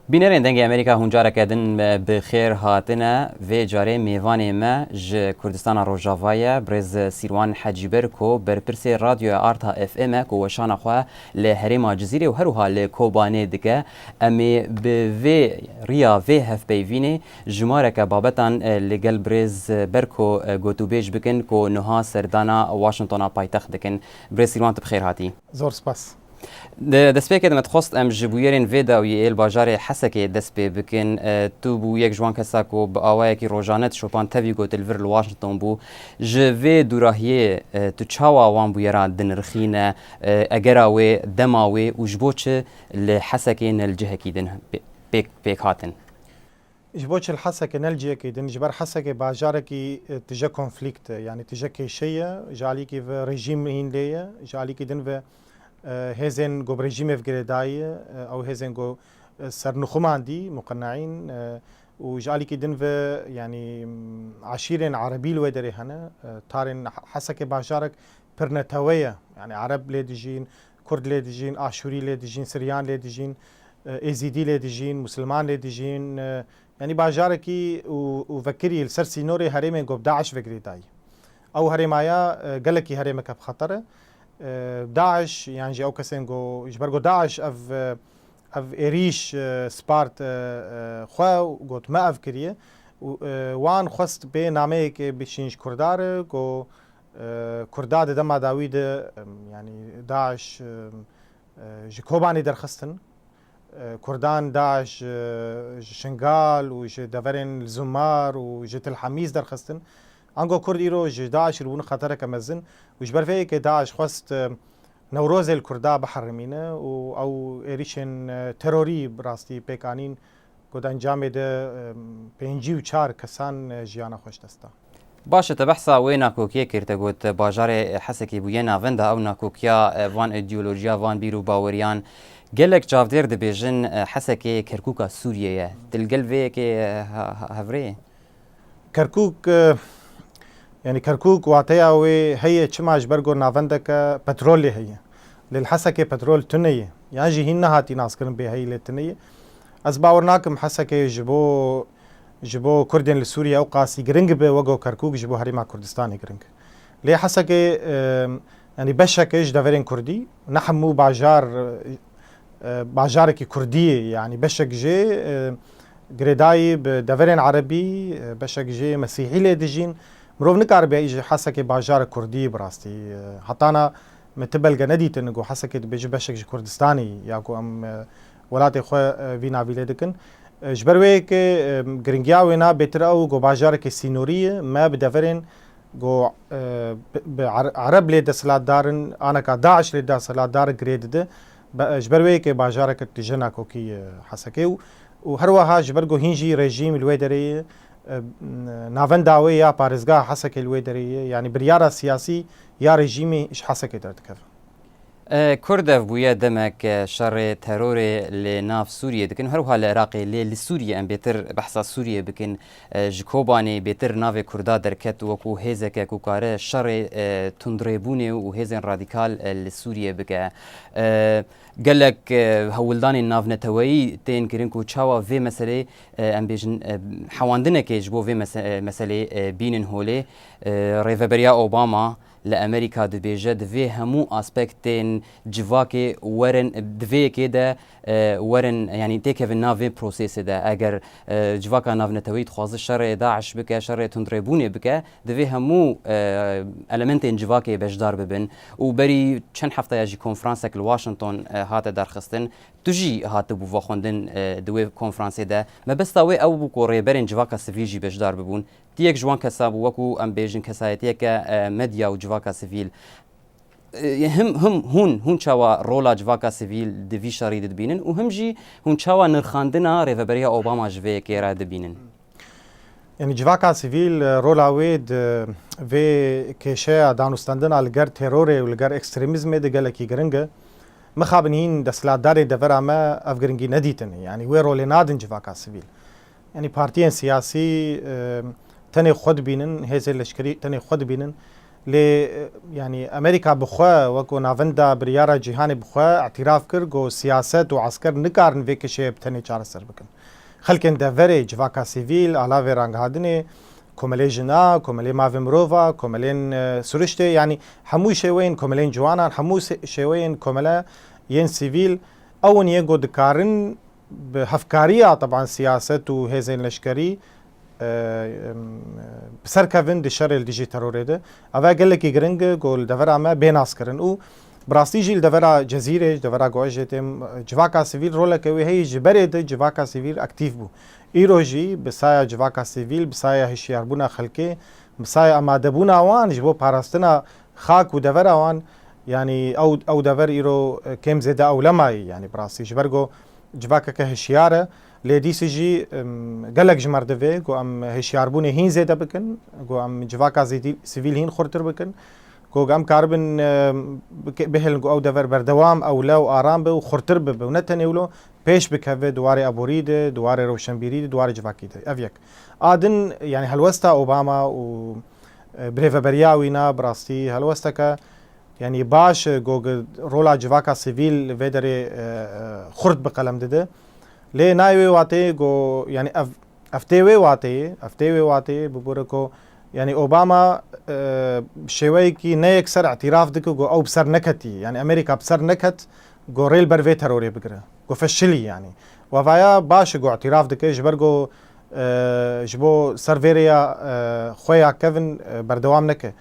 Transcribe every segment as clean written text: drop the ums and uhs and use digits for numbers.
بینرین دنگ امریکا هنجار کردن بخیر هاتنه و جاره میوان ما ج کردستان روجاوای برز سیروان حجیبر کو برپرس رادیو آرتا اف ام کو وشان خو له هریما جزیره و هروها له کوبانه دگه امی به ریا و هف بیوینه جماره که بابتان لگل برز برکو گوتو بیج بکن کو نها سردانا واشنطن پایتخت دکن برز سیروان بخیر هاتی زور سپاس دەست پێکێت مەتخۆست ئەم ji بوویێرên vê dawiyê êl bajarê Hesekê dest pê bikin tu bû yek ji wan kesak ku bi awayekî rojane şopan tevî gotil vir li Washington bû ji vê dûrahiyê tu çawa wan bûyera dinirxîne egera wê dema wê û ji bo çi li Hesekê nel cihekî din pêk hatin. ji bo çi li Hesekê nel cihekî din ji ber Hesekê bajarekî tije konflîkt yani tije kêşeye ji alîkî ve rejîm hîn lê ye ji alîkî din ve هزن جو بريجيم افغريداي او هزن جو سرنخماندي مقنعين وجالي كي دنف يعني عشيرين عربي الودري هنا تارن حسك باجارك برنتويه يعني عرب ليدجين كرد ليدجين اشوري ليدجين سريان ليدجين ايزيدي ليدجين مسلمان ليدجين يعني باجاركي وفكري السرسي نوري هريمه جو داعش فغريداي او هريمايا قالكي هريمك بخطر داعش يعني جاو كسنجو جبرجو داعش اف اريش سبارت خو قلت ما افكريه وان خست به نامه که بشینج کردار گو کرداد دما داوید يعني داعش جكوباني درخستن كردان داعش شنغال وج دفرن الزمار وج الحميز درخستن انگو کرد ایرو ج داعش رو خطر کمزن وش برفه که داعش خواست نوروز الکردا بحرمینه او ایریشن تروری براستی پیکانین گود انجام ده 54 کسان جیانا خوش دستا باشه تبحثا وين ناكوكيه كيرتا قلت باجار حسكي بوينا فندا او ناكوكيا فان ايديولوجيا فان بيرو باوريان قالك جافدير دبيجن حسكي كركوكا سوريا تلقل فيكي هفري كركوك يعني كركوك واتيا وهي تشماج برجو نافندك بترول هي للحسكة بترول تنية يعني جي هنا هاتي ناس كرن بهي للتنية أزباورناكم حسكة جبو كردين لسوريا أو قاسي جرينج بوجو كركوك جبو هريما كردستاني جرينج ليه حسكة يعني بشكش دافرين كردي نحمو باجارك كردية يعني بشك جي جريداي بدافرين عربي بشك جي مسيحي لدجين مروف نكار بيجي حسكي باجار كردي براستي حتى انا متبلغ نديت انه حسكي بيجي بشك كردستاني ياكو ام ولاتي خو فينا فيلدكن جبروي كي غرينجياوينا بتراو جو باجار كي سينوريه ما بدفرن جو عرب لي دسلات دارن انا كا داعش لي دسلات دار جريد ده جبروي كي باجار كي تجنا كوكي حسكي وهروها جبرجو هينجي ريجيم الويدري نافنداوي يا بارزغا حسك الويدري يعني بريارة سياسي يا رجيمي ايش حسك ترتكب كردف بويا دمك شر ترور لناف سوريا دكن هروها العراقي لسوريا ام بيتر بحث سوريا بكن جكوباني بيتر ناف كردا دركت وكو هيزك كوكاره شر تندريبوني وهيزن راديكال لسوريا بك قالك هولداني ناف نتوي تين كرينكو تشاوا في مسألة ام بيجن حواندنا كيجبو في مسألة بينن هولي ريفابريا اوباما لأمريكا دبيجة دفي همو أسبكتين جواكي ورن دفي كده ورن يعني تيكف النافي بروسيس ده أجر جواكا ناف نتويت خاص شر داعش بك شر تندربوني بك دفي همو ألمنتين جواكي بجدار ببن وبري چند حفظة يجي كونفرانسك لواشنطن هات درخستن تجي هات بو خوندن دوي كونفرانسي ده ما بس تاوي او بو كوري برين جواكا سيفيجي بجدار ببون تيك جوان كساب وكو ام بيجن كسايتيك ميديا وجواكا سيفيل هم هون چاوا رولا جواكا سيفيل دفي شريد دبينن وهم جي هون چاوا نرخاندنا ريفابريا اوباما جوي كيرا دبينن يعني جواكا سيفيل رولا ويد في كيشا دانوستاندنا الجر تيروري والجر اكستريميزم دي قالكي جرنجا مخابنين دسلات داري دفرا ما افغرنجي نديتن يعني وي رولي نادن جواكا سيفيل يعني بارتيين سياسي تاني خود بينن هزي الاشكري تاني خود بينن ل يعني امريكا بخوا وكو نافندا بريارا جهاني بخوا اعتراف كر جو سياست وعسكر نكارن فيك شيء بتني چار سر بكن خلكن دافري جواكا سيفيل على فيرانغ هادني كوملي جنا كوملي مافمروفا كوملين سورشتي يعني حمو شوين كوملين جوانا حمو شوين كوملا ين سيفيل اون يجو دكارن بهفكاريه طبعا سياسات وهزين لشكري بسر كافن دي شر الديجي تروريده اوا قال لك يجرنج جول دفرا ما بيناس كرن او براستي جيل دفرا جزيره دفرا جوجتم جواكا سيفيل رولك هي جبريد جواكا سيفيل اكتيف بو ايروجي بسايا جواكا سيفيل بسايا هشياربونا خلكي بسايا امادبونا وان جبو باراستنا خاك ودفرا وان يعني او دفر ايرو كم زيدا او لما يعني براستي جبرجو جواكا كهشياره لدي سجي قالك جمار دفي جو ام هشياربوني هين زيدا بكن جو ام جواكا زيدي سيفيل هين خورتر بكن جو ام كاربن بهل جو او دفر بردوام او لو ارام بو خورتر بو نتنيولو بيش بكفي دواري ابوريده دواري روشنبيريده دواري جواكيده افيك ادن يعني هلوستا اوباما و بريفا برياوينا براستي هلوستا يعني باش جو رولا جواكا سيفيل فيدري خرد بقلم دده ليه نايوي واتي جو يعني افتيوي واتي ببوركو يعني اوباما شوي كي نيكسر اعتراف دكو جو او بسر نكتي يعني امريكا بسر نكت جو ريل برفي تروري بقرا جو فشلي يعني وفايا باش جو اعتراف دكو جبرجو جبو سيرفيريا خويا كيفن بردوام نكه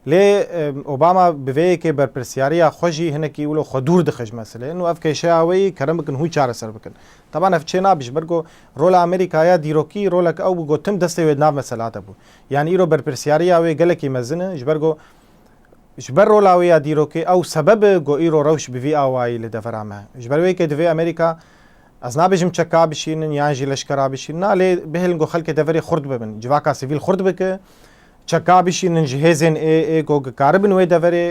ليه اوباما بفيكي بربرسياريا خوجي هنا كي يقولوا خدور دخج مثلا انه افكي شاوي كرمكن هو چار سر بكن طبعا افچينا بيشبرغو رولا امريكا يا ديروكي رولك او جو تم دستي ودنا مثلا ابو يعني ايرو بربرسياريا وي قالك يمزنه جبرغو جبر رولا ويا ديروكي او سبب جو ايرو روش بفي اواي لدفرامه جبروي كي دفي امريكا ازنابجم چکا بشین یانجی لشکرا بشین ناله بهلنگو خلک دفری خرد ببن جواکا سیویل خرد بک چکا بشین جهازن ای گو کاربن وی دفری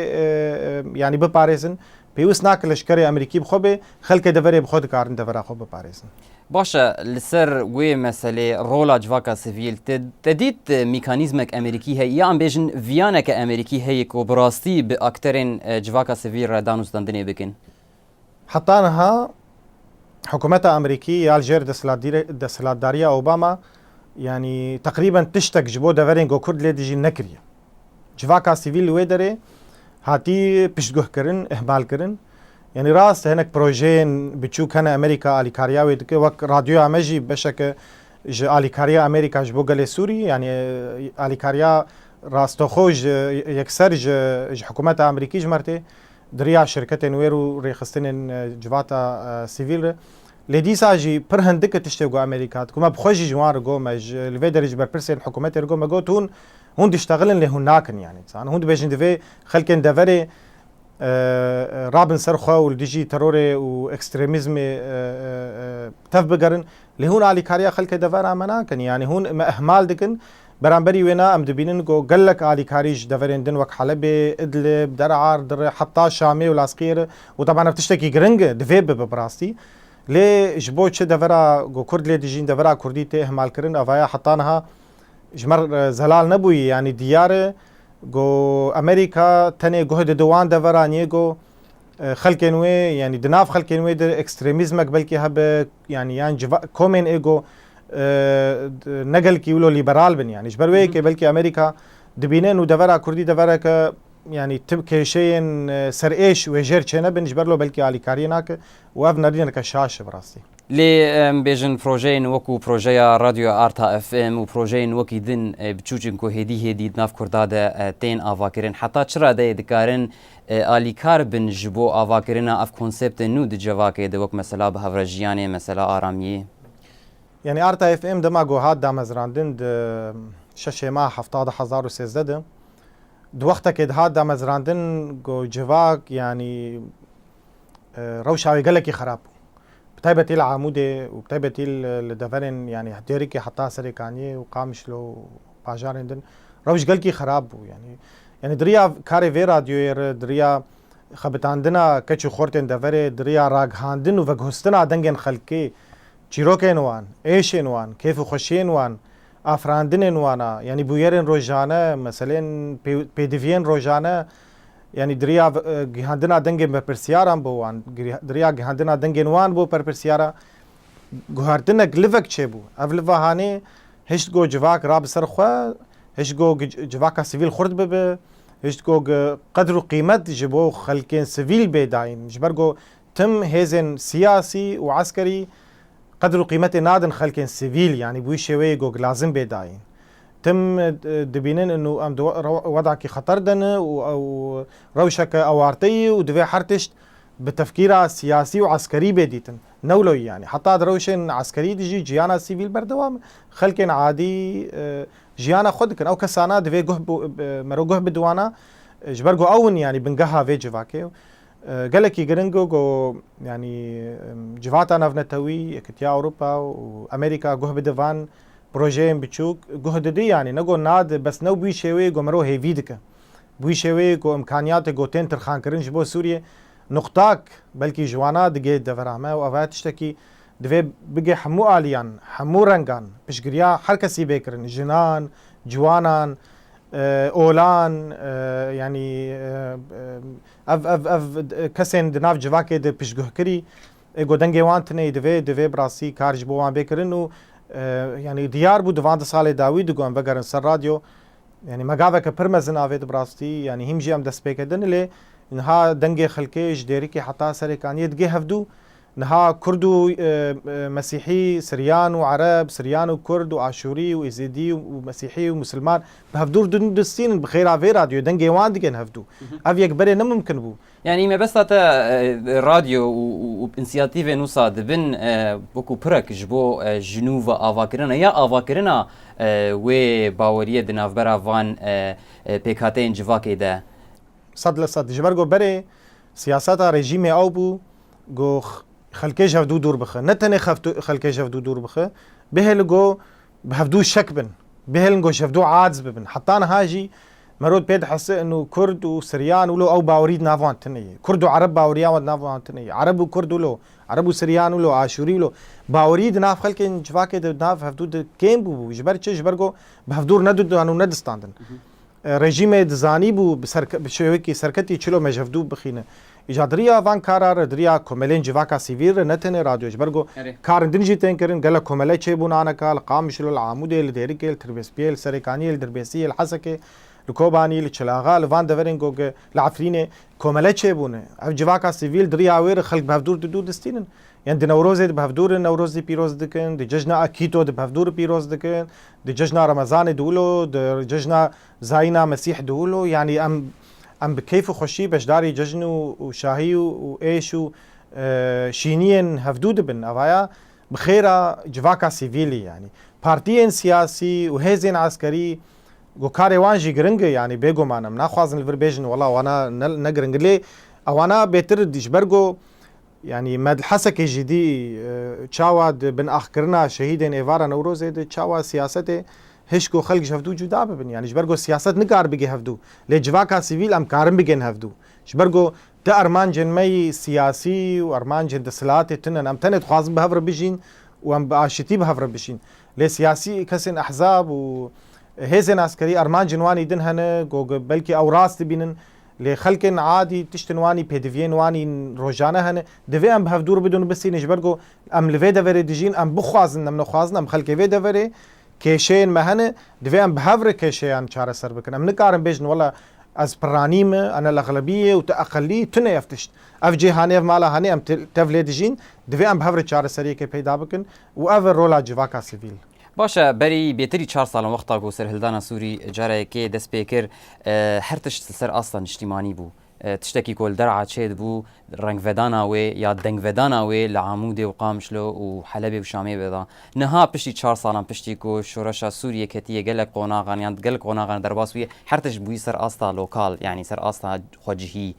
يعني بباريزن بيوس ناك لشكري امريكي بخوبه خلك دفري بخود كارن دفرا خو بباريزن باشا لسر وي مسألة رولا جواكا سيفيل تديت ميكانيزمك امريكي هي يا ام بيجن فيانك امريكي هي كو براستي باكترين جواكا سيفيل رادانوس دندني بكن حتى انها حكومتها امريكيه الجير دسلاداريا اوباما يعني تقريبا تشتك جبو دفرين جو كرد لديجي نكريه جواكا سيفيل ويدري هاتي بيشتغه كرن اهمال كرن يعني راست هناك بروجين بتشوك هنا امريكا اليكاريا وك راديو امجي بشك اليكاريا امريكا جبو قال سوري يعني اليكاريا راستو خوج يكسر حكومتها امريكي جمرتي دريا شركه نويرو ريخستن جواتا سيفيل لدي ساجي برهندك تشتغو امريكا كما بخوجي جوار جو مج الفيدرج برسل الحكومات رجو ما جوتون هون دشتغلن لهناكن يعني هون بيجن دفي خلكن دفري رابن سرخه والديجي تروري واكستريميزم تف بقرن لهون على كاريا خلك دفرا مناكن يعني هون ما اهمال دكن برامبري وينا ام دبينن جو قالك علي كاريج دفرين دن وك حلبي ادلب درعار در حتى شامي والعسكير وطبعا بتشتكي جرنج دفي ببراستي ليه جبوتش دفرا جو كرد لي ديجين دفرا كردي اهمال كرن افايا حطانها جمر زلال نبوي يعني ديار جو امريكا تاني جهد دوان دفراني جو خلكنوي يعني دناف خلكنوي در اكستريميزمك بلكي هب يعني كومين ايجو نقل كي يقولوا ليبرال بن يعني جبروي كي بلكي امريكا دبينين ودفرا كردي دفرا ك يعني تبكي شيء سر ايش ويجر چنا بن جبرلو بلكي علي كاريناك واف نادين كشاشه براستي لي بيجن بروجين وكو بروجيا راديو ارتا اف ام وبروجين وكي دن بتشوجن كو هدي ناف كرداده تين افاكرين حتى چرا ده دكارن الي كاربن جبو افاكرينا اف كونسيبت نو د جواكي د وك مثلا بهفرجياني مثلا ارامي يعني ارتا اف ام دما جو هاد دامزراندن د ششه ما 70013 دو وقتا كد هاد دامزراندن جو جواك يعني روشاوي قالكي خراب بتايبتي العمودة وبتايبتي الدفرن يعني هديركي حطها سريكانية وقامش له باجارندن روش قالكي خراب يعني دريا كاري في راديو دريا خبت عندنا كتشو خورتن دفري دريا راق هاندن وفقهستنا دنجن خلقي چيروكين وان ايشين وان كيف خوشين وان افراندن وانا يعني بويرن روجانا مثلا بيديفين روجانا يعني دريا جهندنا دنگه بپرسیارم بو وان دريا جهندنا دنگه وان بو پرسیارا گوهردنا گلفک چه بو اولوا هانه هشت گو جواک راب سر خو هشت گو جواکا سیویل خورد به هشت گو قدر و قیمت جبو خلقين سیویل بداين جبرگو تم هزن سياسي وعسكري قدر و قيمة نادن خلقين سيفيل يعني بوي شوي جو لازم بداين تم دبينن انه ام وضعك خطر دن او روشك اوارتي ودفع حرتشت بتفكيرها سياسي وعسكري بديتن نولو يعني حتى دروشن عسكري ديجي جيانا سيفيل بردوام خلقين عادي جيانا خدكن او كسانا دفع جهب مرو جهب دوانا جبرجو اون يعني بنجها في جواكي قالك جرينجو جو يعني جفاتا نفنتوي كتيا اوروبا وامريكا جهب دفان بروجين بتشوك جهد دي يعني نقول ناد بس نو بي شوي جو مرو هي فيدك بي شوي جو امكانيات جو تنتر خان كرنج بو سوريا نقطاك بلكي جوانا دقي دفرامه وافات تشتكي دفي بقي حمو اليان حمو رنغان بشقريا حركسي بيكرن جنان جوانان اولان يعني اف كسن دناف جواكي د بشگهكري اگو دنگي وانتني دفي براسي كارج بو وان بيكرن يعني ديار بو دوان سال داوود گو ام بگرن سر راديو يعني مگاوك پرمزن افيد براستي يعني همجي ام دس بيكدن لي انها دنگي خلكي جديريكي حتى سركانيه دگي هفدو نها كردو مسيحي سريان وعرب سريان وكرد وعاشوري وإزيدي ومسيحي ومسلمان بهفدور دون دستين بخير في راديو دنجي وان دقن هفدو أفيك بري نممكن بو يعني ما بس تا راديو وانسياتيف نوصا دبن بوكو برك جبو جنوفا آفاكرنا يا آفاكرنا و باورية دناف برا فان بيكاتين جواكي ده صد لصد جبرگو بري سياسات رجيمي أو بو جو خلكي جفدو دور بخه نتني خلكي جفدو دور بخه بهلجو بهفدو شكبن بهلجو شفدو عادز ببن حتى انا هاجي مرود بيد حسي انه كرد وسريان ولو او باوريد نافان تنيه كرد وعرب باوريان نافان تنيه عرب وكرد ولو عرب وسريان ولو عاشوري ولو باوريد ناف خلكي جواكي ناف هفدو كيم بو جبر تشي جبرجو بهفدور ندد انو ندستاندن رژیم دزانی بو بشوکی سرکتی چلو مجفدو بخینه ایجادریا وان کارار دریا کوملین جواکا سیویر نتنه رادیو جبرگو کارن دنجی تنکرن گله کومله چه بونانا کال قامشلو العامود الديريكل تربسبيل سريكاني الدربسي الحسكه الكوباني الچلاغا الوان دورينجو العفرينه کومله چه بونه اف جواکا سیویل دریا وير خلق بهدور دو دستینن يعني دي نوروز دي بهفدور نوروز دي بيروز دكن دي ججنا اكيتو دي بهفدور بيروز دكن دي ججنا رمضان دولو دي ججنا زاينا مسيح دولو يعني ام بكيف خوشي باش داري ججنو وشاهي وايشو شينين هفدود بن افايا بخيرا جواكا سيفيلي يعني بارتيين سياسي وهزين عسكري وكاري وانجي جرنج يعني بيجو معنا مناخوازن الفربيجن والله وانا نجرنج لي او انا بيتر ديش برجو يعني مد الحسكي جدي تشاواد بن اخكرنا شهيدين ايفارا نوروز تشاوا سياسته هشكو خلق جفدو جدا ببن يعني جبرجو سياست نقار بيجي هفدو لجواكا سيفيل ام كارم بيجن هفدو جبرجو تا ارمان جن مي سياسي وارمان جن دسلات تنن ام تنت خازم بهفر بيجين وام باشتي بهفر بيجين لسياسي كسن احزاب وهزن عسكري ارمان جنواني دنهن جو بلكي اوراس تبينن لخلقن عادي تشتنواني بيدفين واني روجانه هن دفي ام بهفدور بدون بس نجبرجو ام لفي دفري ديجين ام بخوازن ام نخوازن ام خلقي في دفري كيشين مهنه دفي ام بهفر كيشيان شار سر بكن ام نقارن بيجن والله از برانيم انا الاغلبيه وتاقليه تنه يفتشت اف جي هاني مالا هاني ام تفلي ديجين دفي ام بهفر شار سري كي بيدا بكن وايفر رولا جواكا سيفيل باشا بري بيتري 4 سال وقتا جو سر هلدانا سوري جاره كي دس بيكر هرتش سر اصلا اجتماعي بو تشتكي كل درعه تشيد بو رنگ ودانا وي يا دنگ ودانا وي لعمودي وقامشلو وحلبي وشامي بيضا نها بشتي 4 سال بشتي كو شورشا سوريا كتيه قالك قوناغان يعني قالك قوناغان درباسوي هرتش بو سر اصلا لوكال يعني سر اصلا خوجهي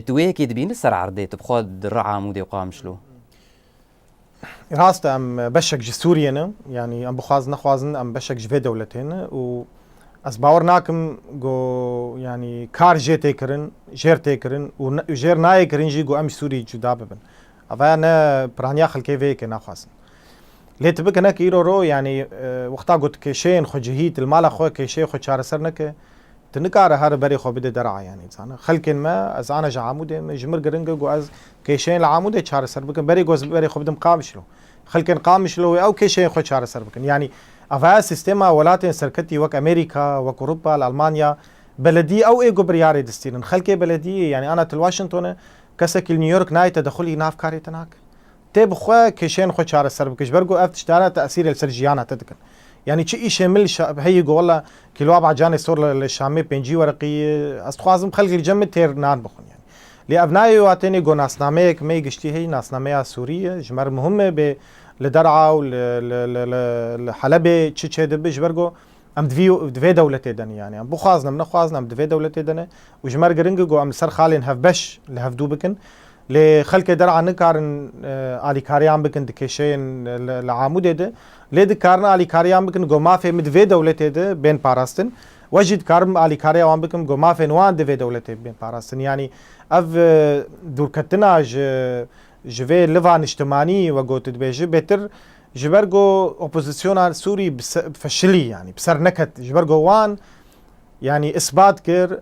توي كي دبين سر عرضي تبخو درعه عمودي وقامشلو راستا ام بشك جسورينا يعني ام بخواز نخوازن ام بشك جفي دولتين و از باور ناكم جو يعني كار جي تيكرن جير تيكرن وجير ناي كرن جي جو ام سوري جدا ببن افا انا برانيا خلكي في كنا خاصن لێ بکەنەکە ئیرۆ ینی وەختا گوت کێشەیەن خۆجهیت المالا خۆی کێشەیە خۆ چارەسەر نەکە تنکارە هەر بەری خۆ بدە دەرعیانی زانە خەلکن مە ئەزانە عامودێ ژمر گرنگە گو ئەز کێشەیەن لە عامودێ چارەسەر بکەن بەری گۆز بەری خۆ بدەم قامشلو خەلکن قامشلەوەی ئەو کێشەیە خۆ چارەسەر بکەن ینی ئەڤایە سیستێما وڵاتێن سەرکەتی وەک ئەمریکا وەک ئوروپا لە ئەڵمانیا بەلەدی ئەو ئێگو بریارێ دەستێنن خەلکێ بەلەدی ینی ئانا تلواشنتۆنە کەسێکی نیویۆرک نایتە دەخلی نافکارێتە ناکە تێ بخوا کێشێن خۆ چارەسەر بکەش بەرگۆ ئەف شتانە تەسیرە لەسەر ژیاناتە دەکەن يعني چی ایش مل هی گولا کیلو بعجان سور للشامي بنجي ورقي استخوازم خلق الجمع تير نان بخون يعني لأبنائي واتني جو ناسناميك مي قشتي هي ناسنامية سورية جمر مهمة ب لدرعا ولحلبة تشي دب جبرجو ام دفي دولتي دني يعني ام بخوازنا من خوازنا ام دفي دولتي دني وجمر جرينجو جو ام سر خالين هفبش لهفدو بكن لخلق درعا نكارن علي كاريان بكن دكيشين لعامود ده لید کارنا علی کاریام بکن گمافه مدوی دولت ده بین پاراستن وجد کارم علی کاریام بکن گمافه نوان دوی دولت بین پاراستن یعنی اف دورکتنا جوی لوان اجتماعی و گوتد بیجه بهتر جبرگو اپوزیسیون سوری فشلی يعني بسر نكت جبرگو وان يعني اثبات كر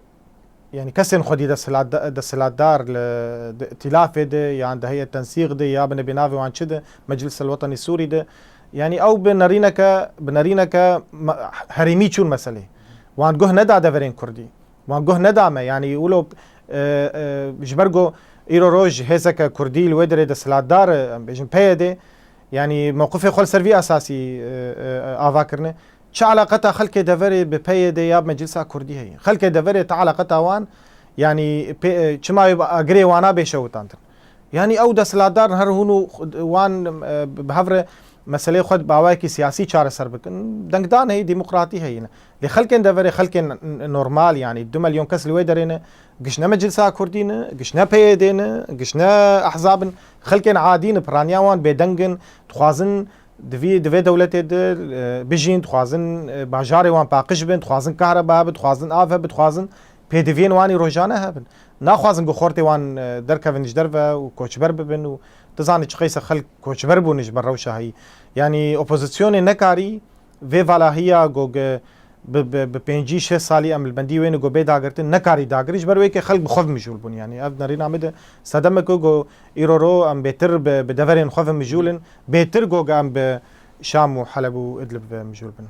يعني كسن خدي دسلاتدار الائتلاف ده يعني ده هي التنسيق ده يا بن بنافي وان كده مجلس الوطني السوري ده يعني او بنرينك هرمي شون مسألة وان جه ندا دفرين كردي وان جه ندا ما يعني يقولوا جبرجو إيرو روج هزك كردي الودر دسلاتدار بيجن بيده يعني موقفه خل سرفي أساسي أفكرنا شو علاقتها خلك دفري ببيده يا بمجلس كردي هي خلك دفري تعلاقتها وان يعني شما يبقى أجري وانا بيشوتان يعني او دسلاتدار هر هونو وان بهفر مسألة خود باواكي سياسي چاره سر بكن دنگدان هي ديمقراطي هي لخلكن دفري خلكن نورمال يعني 2 مليون كس لوي درينا قشنا مجلسا كردين قشنا بيدين قشنا احزاب خلكن عادين برانياوان بدنگن تخوازن دفي دولتي بجين تخوازن باجاري وان باقش بن تخوازن كهرباء بتخوازن آفه بتخوازن بيدفين واني روجانه هبن ناخوازن گخورتي وان دركفنج درفا وكوچبر ببن و تزاني چقيس خلق كوچبر بونج بروشه هي يعني اوبوزيسيون نكاري في فالاهيا گوگ بپنجی 6 سالی عمل بندی وين گو بيداگرتن نكاري داگريش بروي که خلق بخوف مجول بون يعني اف نرينا عمد صدمك گو ايرورو ام بيتر بدفرين خوف مجولن بيتر گو ام بشام وحلب وادلب مجول بن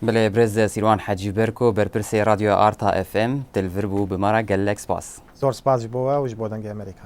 بله برز سیروان حجی برکو برپرسی رادیو آرتا اف ام تلفربو بمارا گلکس باس زور سپاس جبوا وجبودن امریکا